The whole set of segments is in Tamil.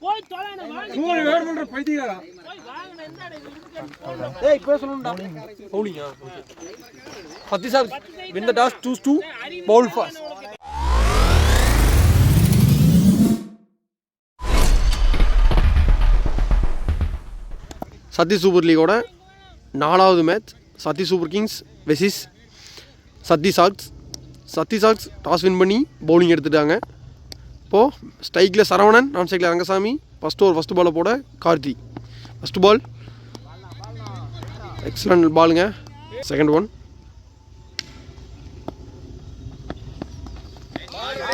Sir, win the toss, choose to bowl first. Sathi Super League ஓட 4வது மேட்ச் சத்தி சூப்பர் கிங்ஸ் வெர்சஸ் சத்தி சாக்ஸ். சத்தி சாக்ஸ் டாஸ் வின் பண்ணி பவுலிங் எடுத்துட்டாங்க. இப்போது ஸ்ட்ரைக்கில் சரவணன், நான் ஸ்ட்ரைக்கில் ரங்கசாமி. ஃபஸ்ட்டு பாலை போட கார்த்தி. ஃபஸ்ட்டு பால் எக்ஸலண்ட் பாலுங்க. செகண்ட் ஒன்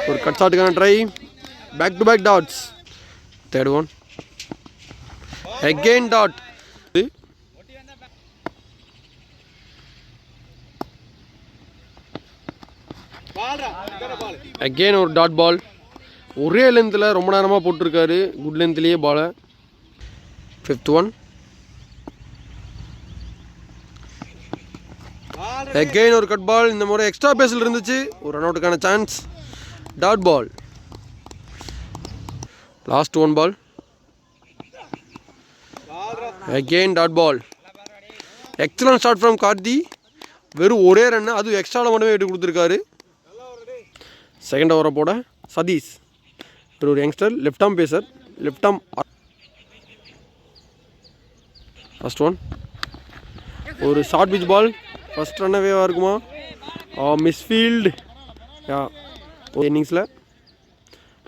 ஒரு கட் ஷாட்டுக்கான try, back to back dots. Third one again dot. Again ஒரு டாட் பால். ஒரே லென்த்தில் ரொம்ப நேரமாக போட்டிருக்காரு, குட் லென்த்லேயே பாலை. ஃபிஃப்த் ஒன் அகெயின் ஒரு கட் பால். இந்த முறை எக்ஸ்ட்ரா பேஸில் இருந்துச்சு, ஒரு ரன் அவுட்டுக்கான chance. Dot ball. Last one ball again dot ball. Excellent start from Karthi. வெறும் ஒரே ரன்னு, அதுவும் எக்ஸ்ட்ராவில் மட்டுமே எடுத்து கொடுத்துருக்காரு. செகண்ட் ஓவரை போட சதீஷ், ஒரு youngster, left arm pacer. Left arm. First one ஒரு ஷார்ட் பிச் பால். ஃபஸ்ட் ரன்னவேவாக இருக்குமா? மிஸ்ஃபீல்டு. இன்னிங்ஸில்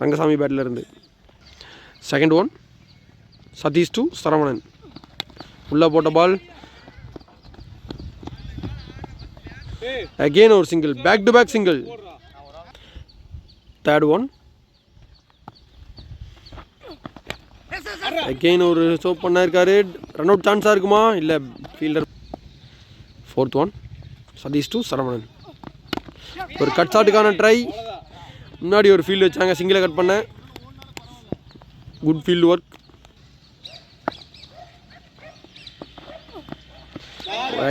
ரங்கசாமி பேட்டில் இருந்து. Second one Satish to Saravanan. உள்ளே போட்ட பால். அகெயின் ஒரு single, back to back single. Third one again ஒரு சோப் பண்ணிருக்காரு. ரன் அவுட் சான்ஸாக இருக்குமா? இல்லை, fielder. Fourth one Satish to Saravanan. ஒரு கட் ஷாட்டுக்கான ட்ரை. முன்னாடி ஒரு ஃபீல்டு வச்சாங்க, சிங்கிளை கட் பண்ண. Good field work.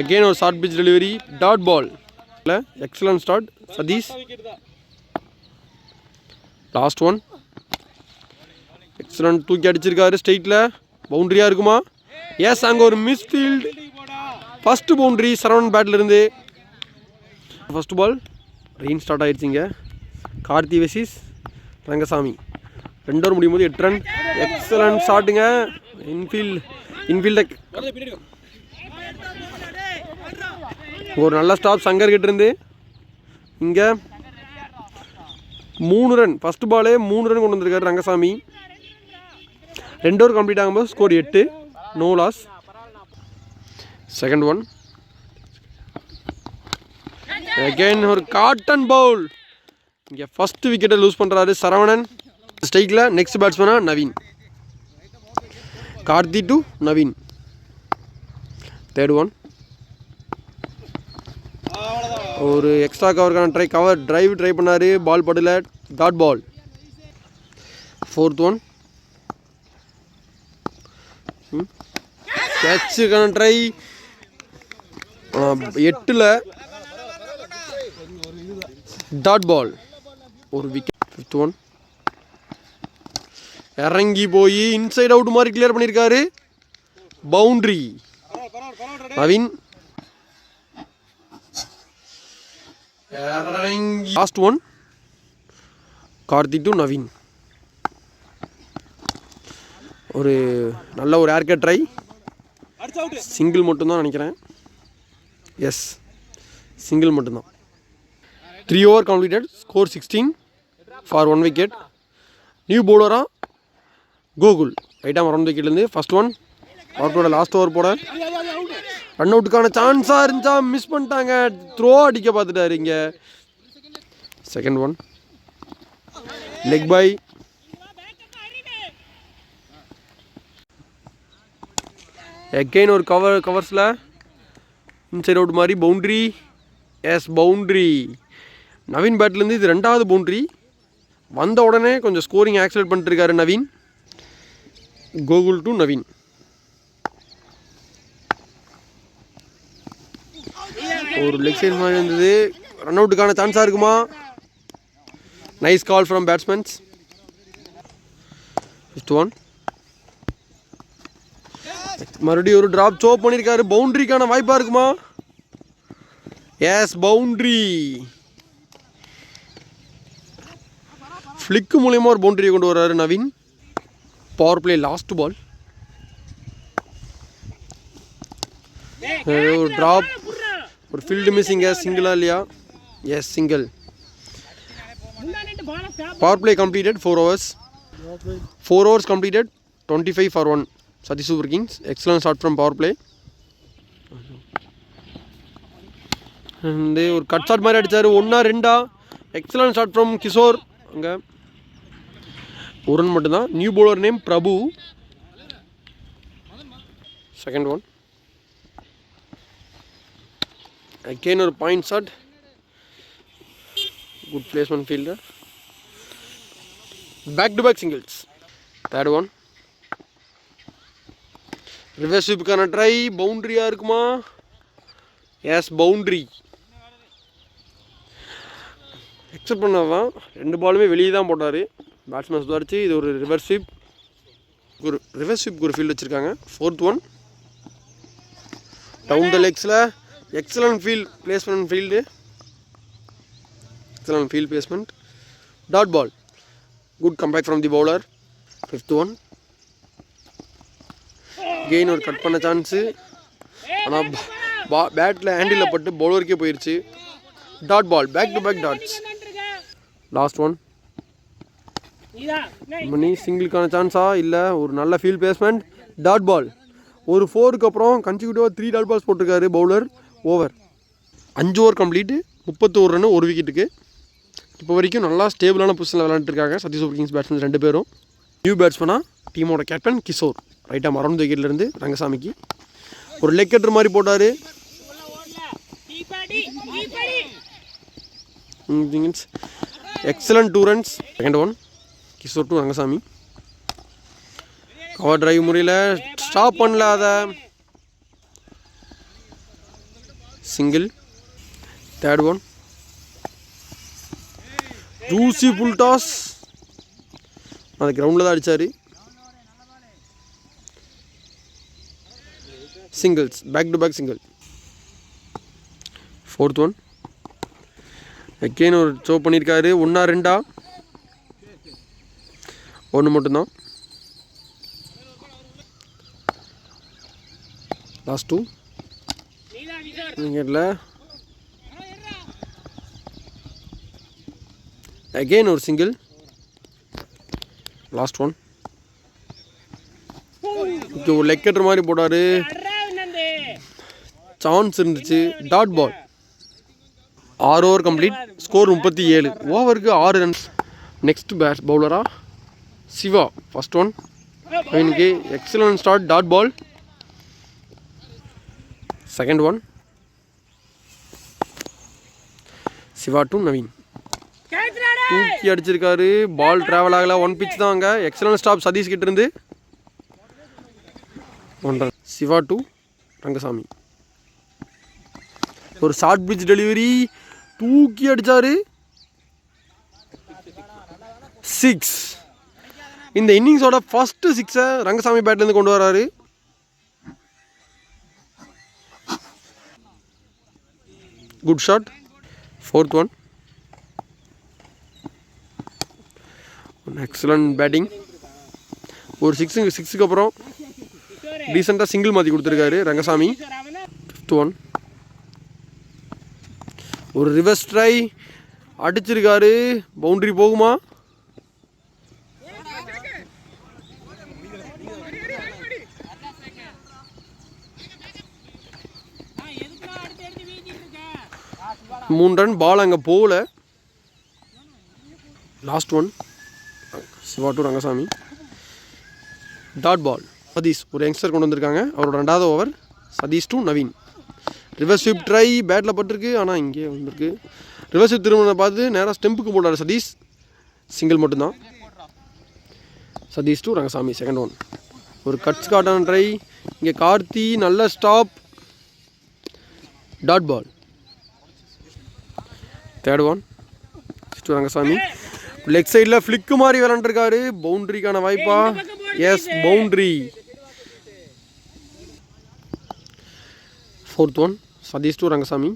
அகெயின் ஒரு short pitch delivery, dot ball. Excellent start Satish. Last one excellent, தூக்கி அடிச்சிருக்காரு ஸ்ட்ரெயிட்டில். பவுண்ட்ரியாக இருக்குமா? எஸ், அங்கே ஒரு மிஸ்ஃபீல்டு. ஃபஸ்ட்டு பவுண்ட்ரி சரவணன் பேட்டில் இருந்து. ஃபஸ்ட்டு பால் ரெயின் ஸ்டார்ட் ஆகிடுச்சிங்க. கார்த்தி வெர்சஸ் ரங்கசாமி. 2 ஓவர் முடியும் போது 8 ரன். எக்ஸலன்ட் ஷாட்டுங்க. இன்ஃபீல்டை ஒரு நல்ல ஸ்டாப் சங்கர் கிட்ட இருந்து. இங்கே 3 ரன். ஃபஸ்ட்டு பாலே 3 ரன் கொண்டு வந்திருக்காரு ரங்கசாமி. 2 ஓவர் கம்ப்ளீட் ஆகும்போது score 8, no loss. Second one again ஒரு காட்டன் பவுல். இங்கே ஃபஸ்ட்டு விக்கெட்டை லூஸ் பண்ணுறாரு சரவணன். ஸ்ட்ரைக்கில் நெக்ஸ்ட் பேட்ஸ்மேனாக Naveen. Karthi to Naveen. Third one ஒரு எக்ஸ்ட்ரா கவருக்கான டிரைவ் ட்ரை பண்ணார், பால் படல. Dot ball. ஃபோர்த் ஒன் கேட்சுக்கான ட்ரை. 8ல் டாட் பால், ஒரு விக்கெட். ஃபிஃப்த் ஒன் இறங்கி போய் இன்சைட் அவுட் மாதிரி கிளியர் பண்ணியிருக்காரு. Boundary. Naveen. Last one Karthi to Naveen. ஒரு நல்ல ஒரு ஏர்கட் ட்ரை. சிங்கிள் மட்டும்தான் நினைக்கிறேன். எஸ், சிங்கிள் மட்டும்தான். 3 over completed. Score 16 for 1 wicket. New பவுலராக கோகுல். ரைட்டாக 1 விக்கெட்லேருந்து. ஃபஸ்ட் ஒன் அவரோட லாஸ்ட் ஓவர் போட ரன் அவுட்டுக்கான சான்ஸாக இருந்துச்சா, மிஸ் பண்ணிட்டாங்க. த்ரோ அடிக்க பார்த்துட்டாரு இங்கே. Second one leg bye. Again ஒரு கவர்ஸில் இன்சைட் அவுட் மாதிரி. பவுண்ட்ரி. Yes, boundary. நவீன் பேட்லேருந்து இது 2வது பவுண்ட்ரி. வந்த உடனே கொஞ்சம் ஸ்கோரிங் ஆக்சிலேட் பண்ணிட்டுருக்காரு நவீன். கோகுல் டு நவீன். ஒரு லெக் சைட் மாதிரி இருந்தது. ரன் அவுட்டுக்கான சான்ஸாக இருக்குமா? Nice call from batsmen. First one மறுபடியும் ஒரு ட்ராப் சோப் பண்ணியிருக்காரு. பவுண்ட்ரிக்கான வாய்ப்பாக இருக்குமா? Yes, boundary. ஃப்ளிக்கு மூலியமாக ஒரு பவுண்டரியை கொண்டு வர்றாரு Naveen. Power play last ball. ஒரு ட்ராப், ஒரு ஃபீல்டு மிஸ்ஸிங்க. சிங்கிளா இல்லையா? Yes, single. Power play completed 4 overs. 4 overs completed, 25 for 1. Sati Super Kings. Excellent start from power play. ஒரு கட் ஷாட் மாதிரி அடித்தார். 1-2. Excellent shot from Kishore. அங்கே ஒரு ரன் மட்டும்தான். New bowler name Prabhu. Second one. Again ஒரு point shot. Good placement fielder. Back to back singles. Third one. Reverse ஸ்வீப்புக்கான ட்ரை. பவுண்ட்ரியாக இருக்குமா? Yes, boundary. எக்ஸப்ட் பண்ணதான் 2 பாலுமே வெளியே தான் போட்டார். பேட்ஸ்மேன் சுதாரிச்சு. இது ஒரு ரிவர்ஸ் ஸ்வீப். ஒரு ஃபீல்டு வச்சுருக்காங்க. Fourth one. டவுன் த லெக்ஸில் excellent placement. Dot ball. Good comeback from the bowler. Fifth one. Again ஒரு கட் பண்ண சான்ஸு. ஆனால் பேட்டில் ஹேண்டில் பட்டு பவுலருக்கே போயிடுச்சு. Dot ball. Back to back dots. Last one. மணி சிங்கிளுக்கான சான்ஸா? இல்லை, ஒரு நல்ல ஃபீல்ட் பிளேஸ்மெண்ட். Dot ball. ஒரு 4க்கு அப்புறம் கன்சிக்யூட்டிவாக 3 டாட் பால்ஸ் போட்டிருக்காரு bowler. Over. 5 over complete. 31 run, 1 விக்கெட்டுக்கு. இப்போ வரைக்கும் நல்லா ஸ்டேபிளான பொசிஷனில் விளையாண்டுருக்காங்க சத்தி சூப்பர் கிங்ஸ் பேட்ஸ்மேன் 2 பேரும். நியூ பேட்ஸ்மேனாக டீமோட கேப்டன் கிஷோர். ரைட்டாக மறந்து விக்கெட்லேருந்து ரங்கசாமிக்கு ஒரு லெக் கட்டர் மாதிரி போட்டார். Excellent 2 runs. Second one. Kishore to Rangasamy. Cover drive முறையில் ஸ்டாப் பண்ணல. அதை single. Third one. Juicy full toss. அது கிரவுண்டில் தான் அடித்தார். Singles. Back to back single. Fourth one. Again ஒரு ஷோ பண்ணியிருக்காரு. 1-2. 1 மட்டும்தான். லாஸ்ட் 2 விக்கெட்டில். அகெயின் ஒரு சிங்கிள். Last one. ஒரு லெக் கட்டர் மாதிரி போட்டார். சான்ஸ் இருந்துச்சு. Dot ball. 6 over complete. Score 37. ஓவருக்கு 6 ரன்ஸ். நெக்ஸ்ட் பவுலரா சிவா. First one. நவீனுக்கு excellent start. Dot ball. Second one. Siva to Naveen. தூக்கி அடிச்சிருக்காரு. பால் ட்ராவல் ஆகலை. 1 pitch தான் அங்கே. எக்ஸலன்ட் ஸ்டாப் சதீஷ் கிட்ட இருந்து. 1 run. சிவா டு ரங்கசாமி. ஒரு ஷார்ட் பிட்ச் டெலிவரி. தூக்கி அடித்தார். 6. இந்த இன்னிங்ஸோட ஃபஸ்ட்டு 6-ஐ ரங்கசாமி பேட்லேருந்து கொண்டு வராரு. Good shot. Fourth one. Excellent batting. ஒரு 6க்கு அப்புறம் டீசெண்டாக சிங்கிள் மாற்றி கொடுத்துருக்காரு ரங்கசாமி. Fifth one. ஒரு ரிவர்ஸ் ட்ரை அடிச்சிருக்காரு. பவுண்ட்ரி போகுமா? மூணு ரன். பால் அங்கே போகல. Last one. Siva to Rangasamy. Dot ball. Satish ஒரு யங்ஸ்டர் கொண்டு வந்திருக்காங்க. அவரோட 2வது over. Satish to Naveen. Reverse sweep try பேட்டில் பட்டிருக்கு. ஆனால் இங்கே வந்திருக்கு. ரிவர்ஸ் ஸ்வீப் திரும்ப பார்த்து நேராக ஸ்டெம்புக்கு போட்டார் சதீஷ். சிங்கிள் மட்டும்தான். Satish to Rangasamy. Second one. ஒரு கட்ஸ் காட்டான ட்ரை. இங்கே கார்த்தி நல்ல stop. Dot ball. Third one. To Rangasamy. Leg சைடில் ஃப்ளிக்கு மாதிரி விளாண்டுருக்காரு. பவுண்ட்ரிக்கான வாய்ப்பா? Yes, boundary. 4th one Satish to Rangasamy.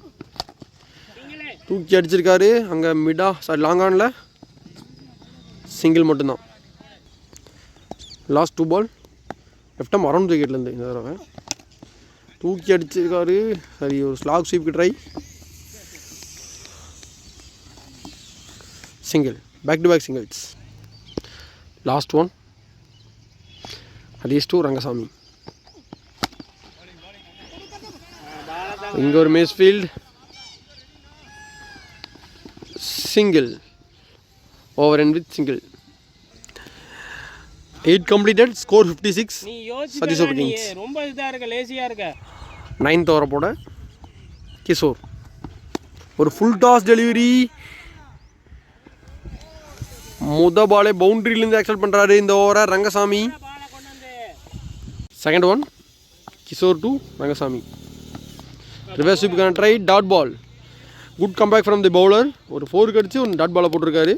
தூக்கி அடிச்சிருக்காரு அங்கே மிடா சாரி லாங் ஆனில் சிங்கிள் மட்டும்தான். Last 2 ball left arm around விக்கெட்லேருந்து இந்த தடவை தூக்கி அடிச்சிருக்காரு. சரி ஒரு ஸ்லாக் ஸ்வீப்க்கு try. Single back to back singles. Last one ஹதீஷ் to Rangasamy. இங்கே ஒரு misfield single over and with single. 8 completed score 56. Satish Super Kings ரொம்ப இதா இருக்க லேசியா இருக்க. 9th ஓவரை போட கிஷோர் ஒரு ஃபுல் டாஸ் டெலிவரி. பாலே பவுண்டரியிலேருந்து ஆக்சல் பண்ணுறாரு இந்த ஓவரை Rangasamy. Second one Kishore to Rangasamy. Reverse ஸ்வீப்புக்கான try. Dot ball. Good comeback from the bowler. ஒரு 4 அடிச்சு ஒரு டாட் பாலை போட்டிருக்காரு.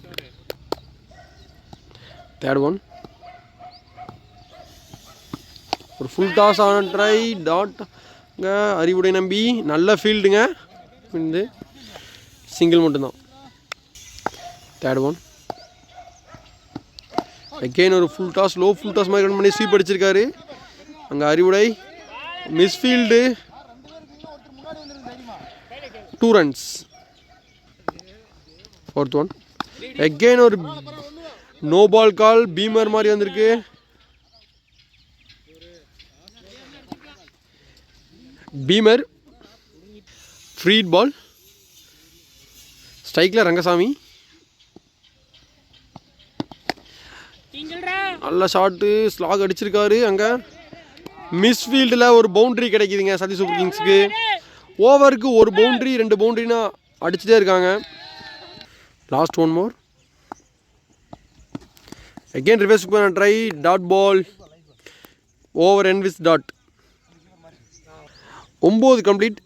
தேர்ட் ஒன் ஒரு ஃபுல் டாஸ் ஆன ட்ரை. டாட்ங்க அறிவுடை நம்பி நல்ல ஃபீல்டுங்க. இந்த சிங்கிள் மட்டும்தான். தேர்ட் ஒன் அகெயின் ஒரு full toss low full toss மாதிரி ரன் பண்ணி ஸ்வீப் அடிச்சிருக்காரு. அங்கே Arivudai misfield 2 runs. Fourth one again ஒரு நோ பால் கால் பீமர் மாதிரி வந்திருக்கு. பீமர் ஃப்ரீட் பால். ஸ்ட்ரைக்கில் ரங்கசாமி நல்ல ஷாட்டு ஸ்லாக் அடிச்சிருக்காரு. அங்கே மிஸ்ஃபீல்டில் ஒரு பவுண்ட்ரி கிடைக்குதுங்க சதீஷ் சூப்பர் கிங்ஸ்க்கு. ஓவருக்கு ஒரு பவுண்ட்ரி 2 பவுண்ட்ரினா அடிச்சுட்டே இருக்காங்க. Last one more again reverse பண்ண try. Dot ball over end with dot. 9 complete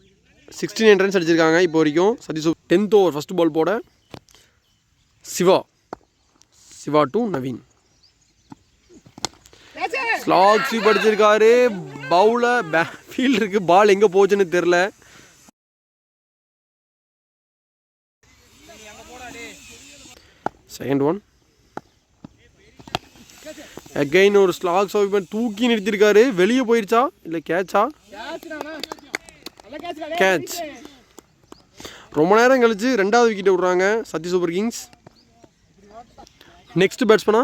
69 runs அடிச்சிருக்காங்க இப்போ வரைக்கும் Satish. 10th over first ball போட Siva to Naveen. Slog sweep அடிச்சிருக்காரு. பவுலர் ஃபீல்டருக்கு பால் எங்கே போச்சுன்னு தெரில. செகண்ட் ஒன் அகைன் ஒரு ஸ்லாக் ஸ்வீப் தூக்கி நிறுத்திருக்காரு. வெளியே போயிடுச்சா இல்லை கேட்சா? கேட்ச். ரொம்ப நேரம் கழிச்சு 2வது விக்கெட்டை விடுறாங்க சதீஷ் சூப்பர் கிங்ஸ். நெக்ஸ்ட் பேட்ஸ்மனா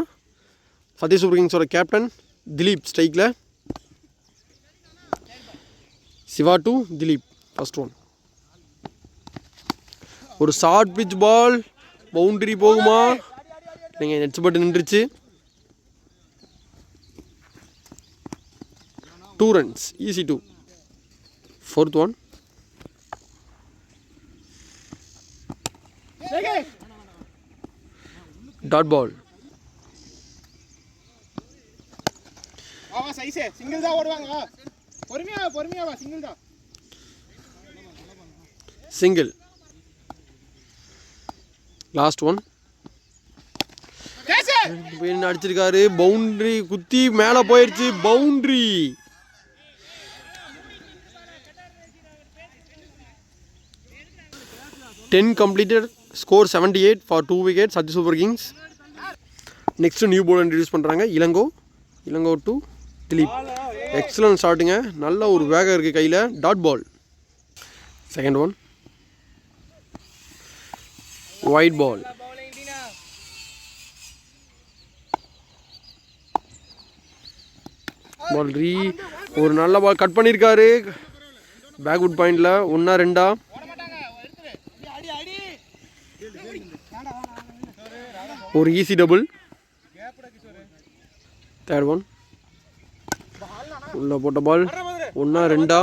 சதீஷ் சூப்பர் கிங்ஸோட கேப்டன் திலீப். ஸ்ட்ரைக்கில் Siva to Dilip. First one ஒரு ஷார்ட் பிச் பால் பவுண்டரி போகுமா? நீங்கள் நெட்ஸ் பட்டு நின்றுச்சு. 2 runs easy 2. Fourth one dot ball. Single தான் ஓடுவாங்க. பொறுமையா வா சிங்கிள் தான். சிங்கிள். லாஸ்ட் ஒன் அடிச்சிருக்காரு. பவுண்டரி குத்தி மேலே போயிடுச்சு. Boundary. Ten completed score 78 for 2 wickets Satish Super Kings. Next new ball introduce பண்ணுறாங்க. இளங்கோ டு திலீப். எக்ஸலன்ட் ஷாட்டுங்க. நல்ல ஒரு வேகம் இருக்குது கையில். Dot ball. Second one wide ball. Ball ஒரு நல்ல பால் கட் பண்ணியிருக்காரு. பேக்வுட் பாயிண்டில் 1-2. ஒரு ஈஸி டபுள். தேர்ட் ஒன் உள்ள போட்ட பால் 1-2.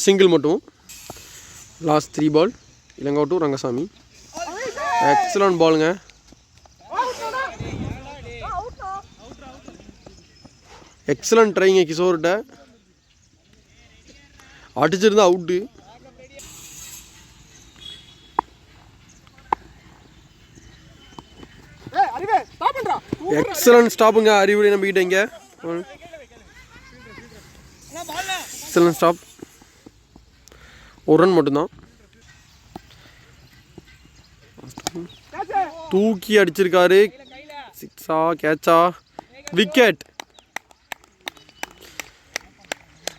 சிங்கிள் மட்டும். Last 3 ball Ilango to Rangasamy. Excellent பாலுங்க. எக்ஸலன்ட் ட்ரைங்க கிஷோர்கிட்ட. அடிச்சிருந்தா அவுட்டு. எக்ஸலன்ட் ஸ்டாப்புங்க அறிவுரை நம்பிக்கிட்ட இங்கே. Excellent stop. ஒரு ரன் மட்டும்தான். தூக்கி அடிச்சிருக்காரு. சிக்ஸா கேட்சா விக்கெட்.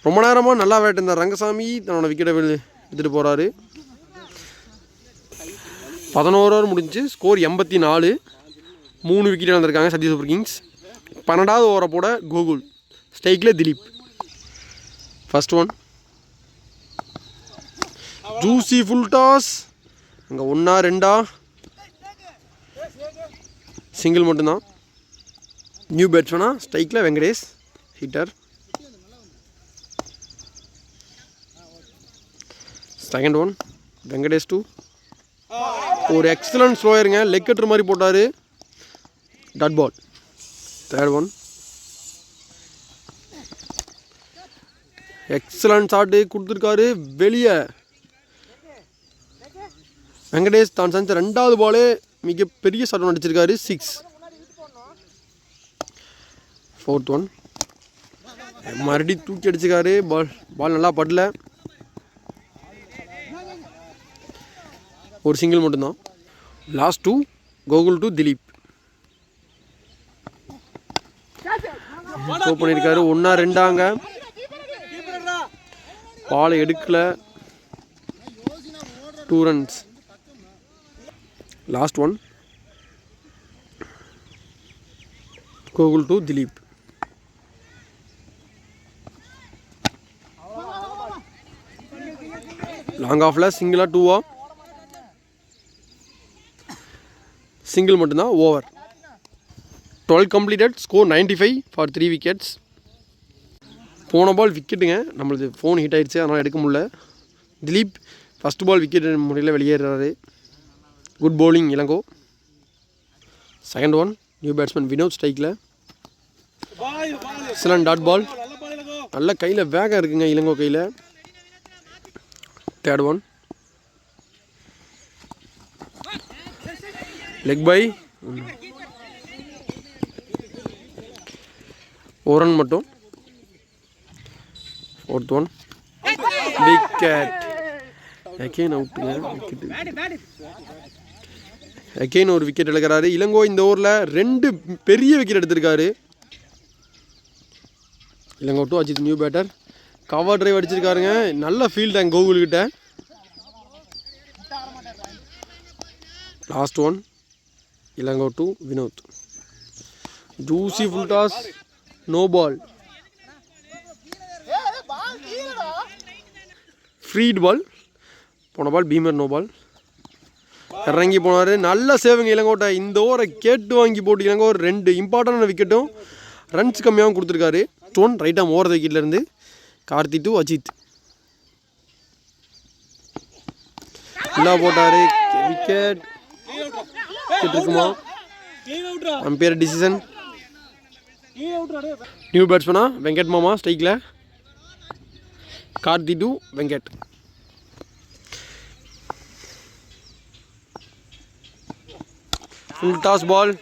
ரொம்ப நேரமாக நல்லா விளையாட்டு இருந்தார் ரங்கசாமி. தன்னோட விக்கெட்டை எடுத்துகிட்டு போகிறாரு. 11 ஓவர் முடிஞ்சு. ஸ்கோர் 84. 3 விக்கெட் இழந்திருக்காங்க சத்யா சூப்பர் கிங்ஸ். 12வது ஓவரை போட கோகுல். ஸ்ட்ரைக்கில் Dilip. First one. Juicy full toss. அங்கே 1-2 சிங்கிள் மட்டும்தான். நியூ பேட்ஸ்மேனா ஸ்ட்ரைக்கில் Venkatesh hitter. Second one. Venkatesh 2. ஒரு எக்ஸலன்ட் ஸ்லோயருங்க. லெக் கட்டுற மாதிரி போட்டார். Dot ball. Third one. Excellent shot கொடுத்துருக்காரு வெளியே. வெங்கடேஷ் தான் சந்தித்த 2வது பாலே மிகப்பெரிய ஷாட் ஒன்று அடிச்சிருக்காரு. 6. Fourth one. மறுபடியும் தூக்கி அடிச்சிருக்காரு. பால் நல்லா படல. ஒரு சிங்கிள் மட்டும்தான். Last 2. Gokul to Dilip. Show பண்ணியிருக்காரு. 1-2 பாலை எடுக்கல. 2 runs. Last one. Gokul to Dilip. Long ஆஃபில் சிங்கிளா 2-ஆ? சிங்கிள் மட்டும்தான். Over. 12 completed. Score 95 for 3 wickets. போன பால் விக்கெட்டுங்க. நம்மளது ஃபோன் ஹிட் ஆகிடுச்சு, அதனால் எடுக்க முடியல. திலீப் ஃபஸ்ட் பால் விக்கெட் முறையில் வெளியேறாரு. Good bowling Ilango. Second one. New batsman Vinod ஸ்ட்ரைக்கில். Excellent dot ball. நல்ல கையில் வேகம் இருக்குங்க இளங்கோ கையில். Third one. Leg bye. ஒரு ரன் மட்டும். Fourth one. விக்கெட். அகெயின் அவுட்டுங்க. அகெயின் ஒரு விக்கெட் எடுக்கிறாரு இளங்கோ. இந்த ஓவரில் 2 பெரிய விக்கெட் எடுத்திருக்காரு. Ilango to Ajith new batter. Cover drive அடிச்சிருக்காருங்க. நல்ல ஃபீல்ட் அங்கே கோகுல்கிட்ட. Last one. Ilango to Vinod. Juicy full toss. No ball. Free பால். போன பால் பீமர். No ball. இறங்கி போனார். நல்ல சேவுங்க இளங்கோட்ட. இந்த ஓவரை கேட்டு வாங்கி போட்டு இளங்கோ 2 இம்பார்ட்டண்டான விக்கெட்டும் ரன்ஸ் கம்மியாகவும் கொடுத்துருக்காரு. ஸ்டோன் ரைட் ஆம் ஓவர் விக்கெட்லேருந்து. கார்த்தி டு அஜித். நல்லா போட்டார். விக்கெட் இருக்குமா? Umpire decision. நியூ பேட்ஸ்மேனா வெங்கட் மாமா ஸ்ட்ரைக்கில். Karthi to Venkat. Full toss ball.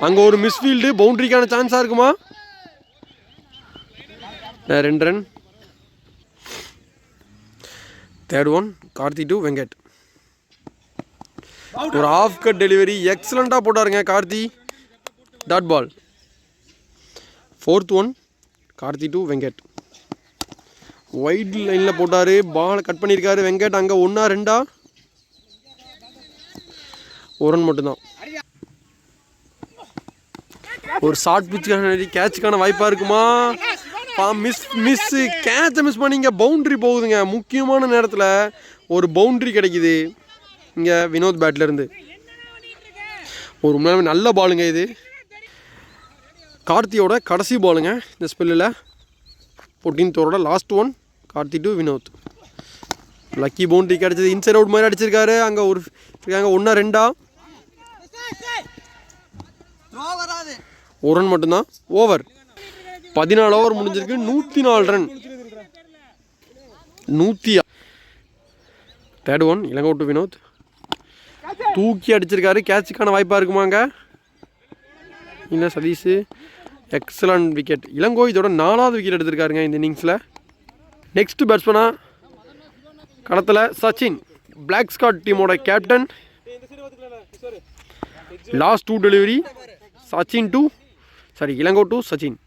அங்கே ஒரு மிஸ்ஃபீல்டு. பவுண்டரிக்கான சான்ஸாக இருக்குமா? 2 run. Third one. Karthi to Venkat. ஒரு ஆஃப் கட் டெலிவரி. எக்ஸலண்ட்டாக போட்டாருங்க Karthi. Dot ball. Fourth one. Karthi to Venkat. Wide லைனில் போட்டார். பால் கட் பண்ணியிருக்காரு வெங்கட். அங்கே 1-2 ஒரு ரன் மட்டும்தான். ஒரு ஷார்ட் பிச்சுக்கான கேட்சுக்கான வாய்ப்பாக இருக்குமா? கேட்சை மிஸ் பண்ணிங்க. பவுண்ட்ரி போகுதுங்க. முக்கியமான நேரத்தில் ஒரு பவுண்ட்ரி கிடைக்குது இங்கே வினோத் பேட்லேருந்து. ஒரு உண்மையாலுமே நல்ல பாலுங்க இது. கார்த்தியோட கடைசி பாலுங்க இந்த ஸ்பெல்லில். 14th ஓவரோட last one. Karthi to Vinod. Lucky boundary கிடச்சிது. இன்சைட் அவுட் மாதிரி அடிச்சிருக்காரு. அங்கே ஒரு 1-2 ஒரு ரன் மட்டும்தான். ஓவர். 14 ஓவர் முடிஞ்சிருக்கு. 104 run. 100. Third one. Ilango to Vinod. தூக்கி அடிச்சிருக்காரு. கேட்சுக்கான வாய்ப்பாக இருக்குமாங்க? இல்லை சதீஷ். Excellent wicket. இளங்கோ இதோட 4வது விக்கெட் எடுத்திருக்காருங்க இந்த இன்னிங்ஸில். நெக்ஸ்ட் பேட்ஸ்மேனா களத்தில் சச்சின், பிளாக் ஸ்காட் டீமோட captain. Last 2 delivery Ilango to Sachin.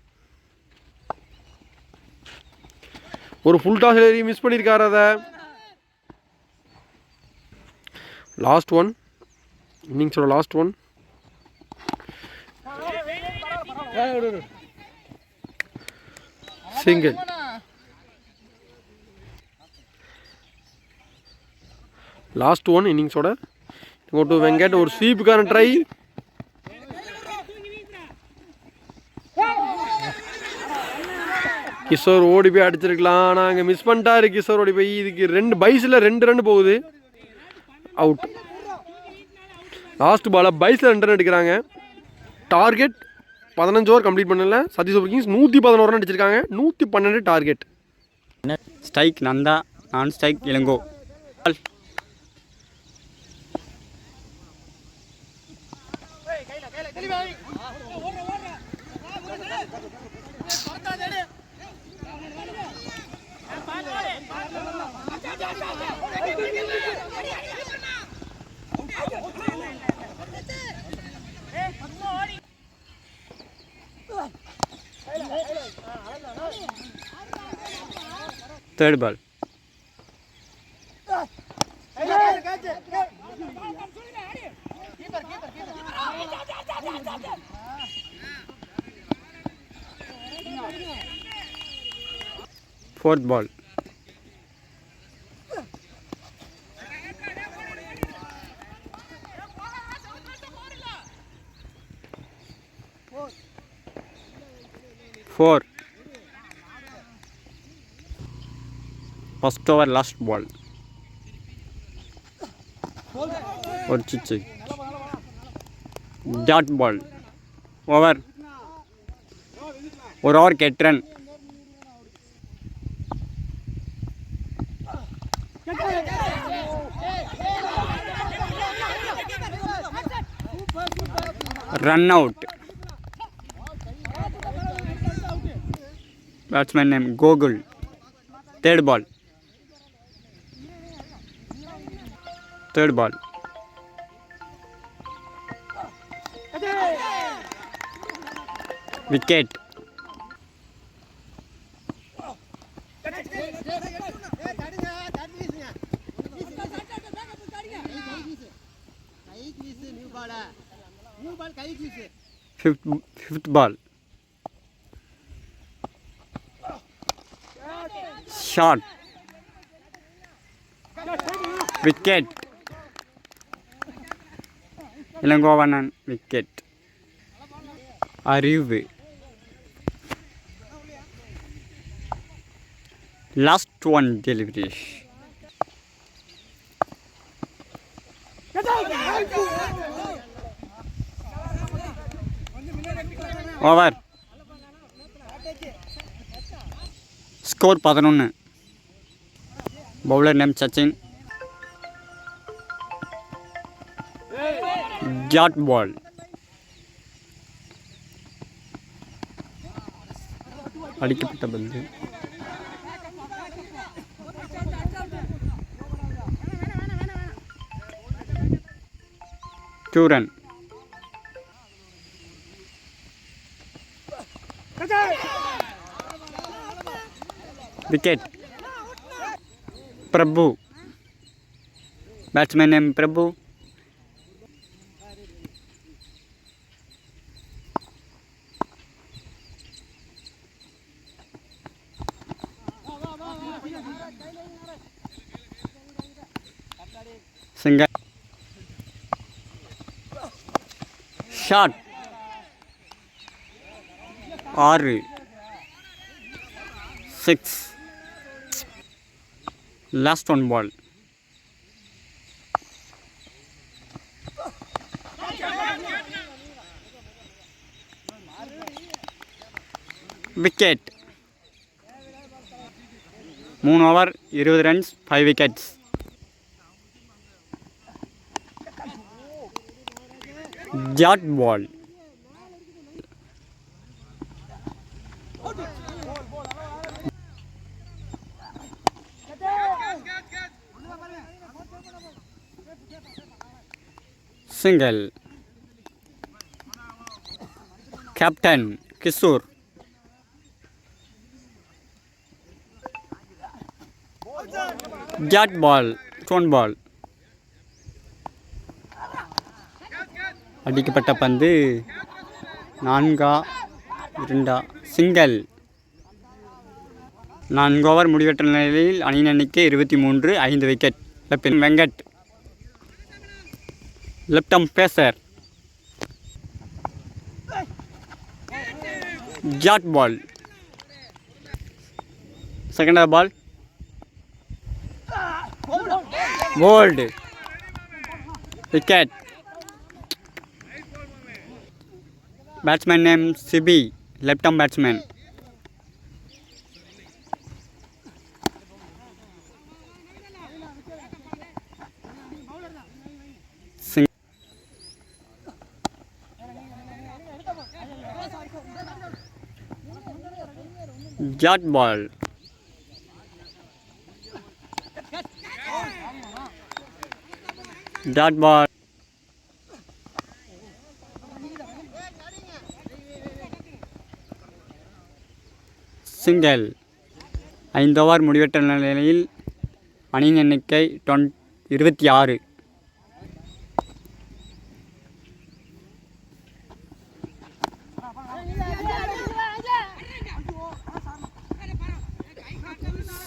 ஒரு ஃபுல் டாஸ் டெலிவரி மிஸ் பண்ணியிருக்காரு. அதை லாஸ்ட் ஒன், இன்னிங்ஸோட last one. Single. Last one இன்னிங்ஸோட. டு வெங்கட். ஒரு ஸ்வீப்புக்கான ட்ரை. கிஷோர் ஓடி போய் அடிச்சிருக்கலாம். ஆனால் அங்கே மிஸ் பண்ணிட்டாரு கிஷோர் ஓடி போய். இதுக்கு 2 பைஸில் 2 ரன் போகுது. அவுட். லாஸ்ட் பாலில் பைஸில் 2 ரன் எடுக்கிறாங்க. டார்கெட் 15 ஓவர் கம்ப்ளீட் பண்ணல. சதீஷ் சூப்பர் கிங்ஸ் 111 ரன் அடிச்சிருக்காங்க. 112 target. Strike Nanda, non strike Ilango. Third ball. Fourth ball. Four. First over, last ball. Or chichi. Dot ball. Over. Or get run. Run out. Batsman name Gogol. Third ball. Third ball. Wicket. Fifth ball. Shot. Wicket. Ilangovanan wicket. Arivu. Last one delivery. Over. Score 11. Bowler name Sachin. Dot ball. அடிக்கப்பட்ட பந்து. Two run. Wicket. Prabhu. Batsman name Prabhu. Single. Shot. 6. 6. Last one ball. Wicket. 3 over 20 runs, 5 wickets. Jat பால். சிங்கிள். கேப்டன் கிஷோர். ஜாட் பால், ஸ்டோன் பால். அடிக்கப்பட்ட பந்து 4-2 சிங்கிள். 4 ஓவர் முடிவற்ற நிலையில் அணியின் எண்ணிக்கை 23, 5 விக்கெட். Venkat left arm pacer. Dot ball. Second ball bowled wicket. Batsman name Sibi, left arm batsman. Dot ball. Dot ball. Single. 5 over முடிவற்ற நிலையில் அணியின் எண்ணிக்கை 26.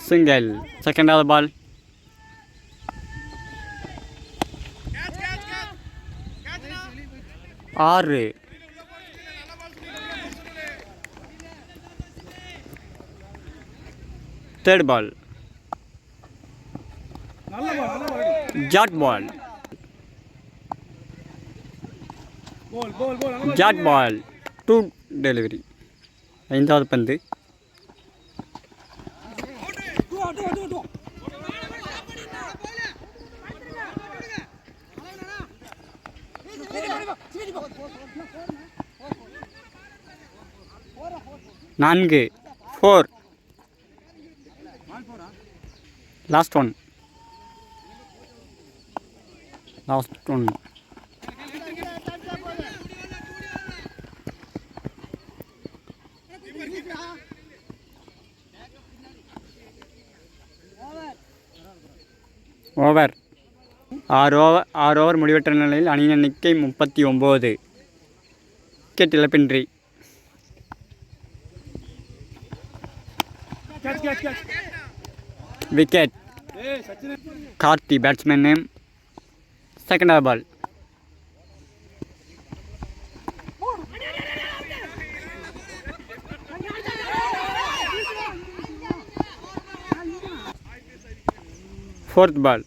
சிங்கிள். செகண்டாவது பால். ஆறு. Third ball. Dot ball. Dot ball. 2 delivery. 5வது பந்து. நான்கு. 4. Last one. ஓவர். 6 ஓவர் முடிவற்ற நிலையில் அணியின் எண்ணிக்கை 39. விக்கெட் இழப்பின்றி. Wicket. Karthi batsman name. Second ball. Fourth ball.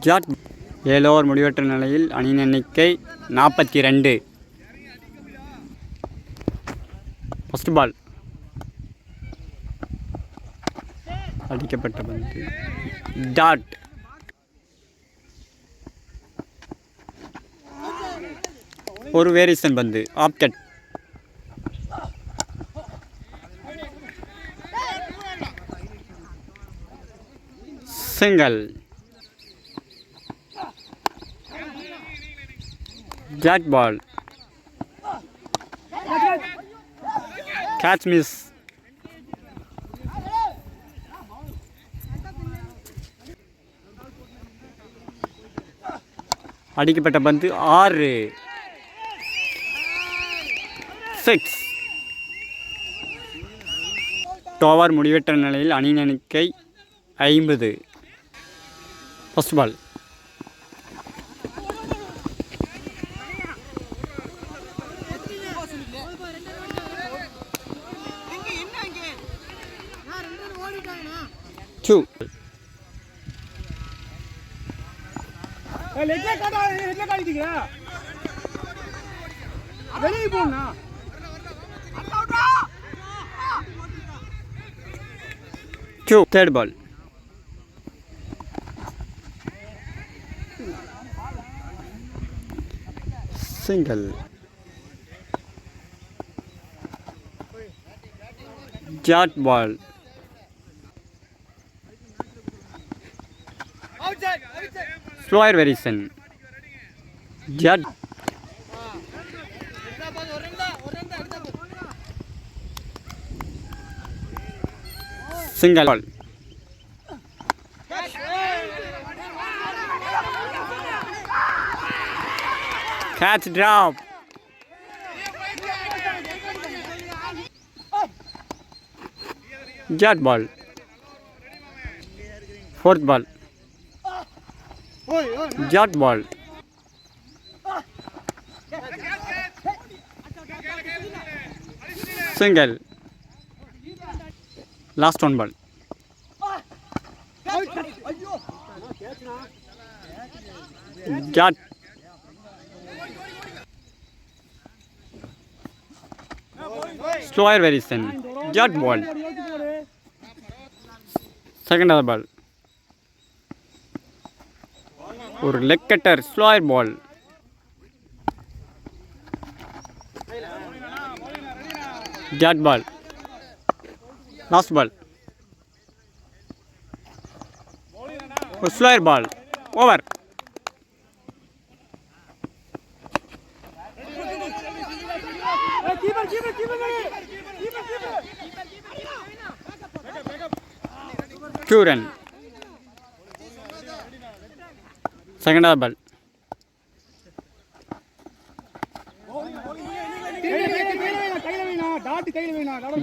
Dot. 7 over முடிவற்ற நிலையில் அணியின் எண்ணிக்கை 42. First ball. அடிக்கப்பட்ட பந்து டாட். ஒரு வேரியேஷன் பந்து off cut. Single. Jack ball. Catch miss. அடிக்கப்பட்ட பந்து 6. 6. ஓவர் முடிவற்ற நிலையில் அணியின் எண்ணிக்கை 50. First ball. 2. லெக்ல காட்டா லெக்ல காட்டிட்டீங்களா வெளிய போனா Two. Third ball. Single. Dot ball. Slower variation. Dot. Single ball. Catch drop. Jet ball. Fourth ball. Jet ball. Single. Last one ball. Jet. Slower variation. Jet ball. Second other ball. ஒரு leg cutter slower ball. Dot ball. Last ball. ஒரு slower ball. Over. Two run. Second other ball.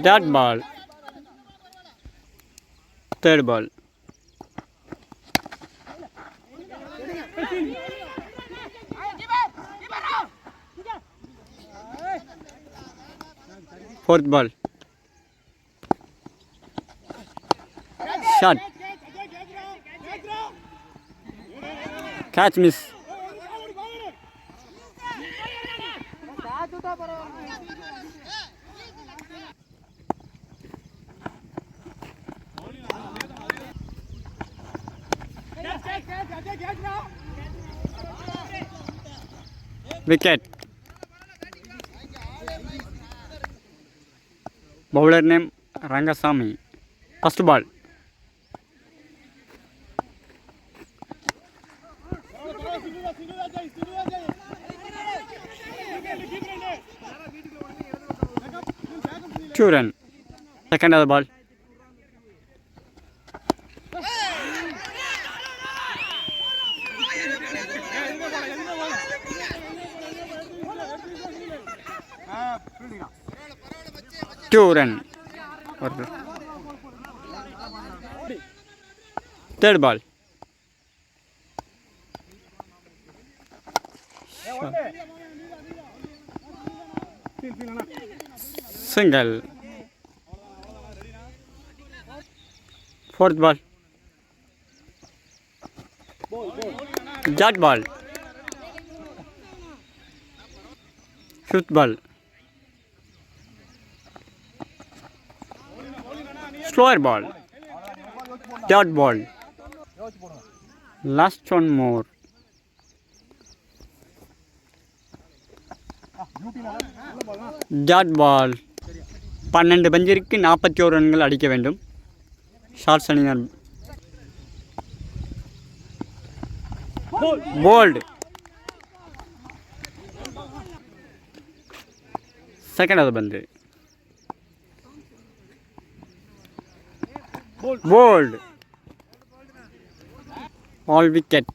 Dot ball. Third ball. Fourth ball. Shot. Catch miss. Wicket. Bowler name Rangasamy. First ball. Two run. Second other ball. Two run. Third ball. Single. Fourth ball. Dot ball. Fifth ball. Slower ball. Dot ball. Last one more. Dot ball. 12 பஞ்சிற்கு 41 ரன்கள் அடிக்க வேண்டும். ஷார்ட்ஸ் அணியினர் போல்ட். செகண்ட் அது பந்து போல்ட். All wicket.